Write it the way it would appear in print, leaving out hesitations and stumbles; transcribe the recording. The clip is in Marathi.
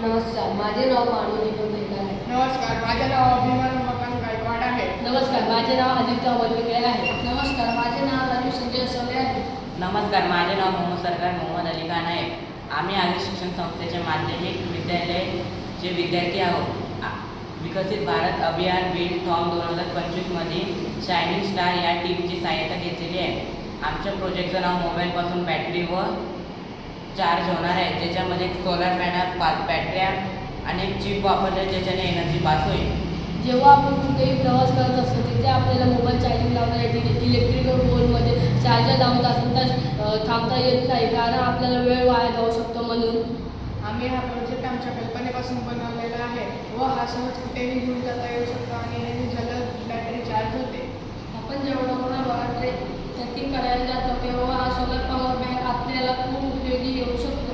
नमस्कार, माझे नाव मानुली बेकर आहे. नमस्कार, माझे नाव अभिमान मकान गायकवाड आहे. नमस्कार, माझे नाव आदित्य अमरवेगळे आहे. नमस्कार, माझे नाव राजू संजय सवले आहे. नमस्कार, माझे नाव मोहम्मद सरकार मोहम्मद अली खान आहे. आम्ही आदर्श शिक्षण संस्थेचे माध्यमिक विद्यालयाचे विद्यार्थी आहोत. विकसित भारत अभियान बीड थॉम 2025मध्ये शायनिंग स्टार या टीमची सहाय्यता घेतलेली आहे. आमच्या प्रोजेक्टचं नाव मोबाईलपासून बॅटरी व चार्ज होणार आहे, ज्याच्यामध्ये सोलर पॅनल 5 बॅटऱ्या आणि एक चिप वापरले ज्याच्याने एनर्जी पास होईल. जेव्हा आपण कुठेही प्रवास करत असतो तिथे आपल्याला मोबाईल चार्जिंग लावण्यासाठी इलेक्ट्रिकल पोलमध्ये चार्जर लावून तास थांबता येत नाही, कारण आपल्याला वेळ वाया जाऊ शकतो. म्हणून आम्ही हा प्रोजेक्ट आमच्या कल्पनेपासून बनवलेला आहे व हा सहज कुठेही घेऊन जाता येऊ शकतो आणि याने जलद बॅटरी चार्ज होते. आपण जेव्हा कोणा ट्रेकिंग करायला जातो तेव्हा हा सोलर पॉवर बँक आपल्याला खूप उपयोगी येऊ शकतो.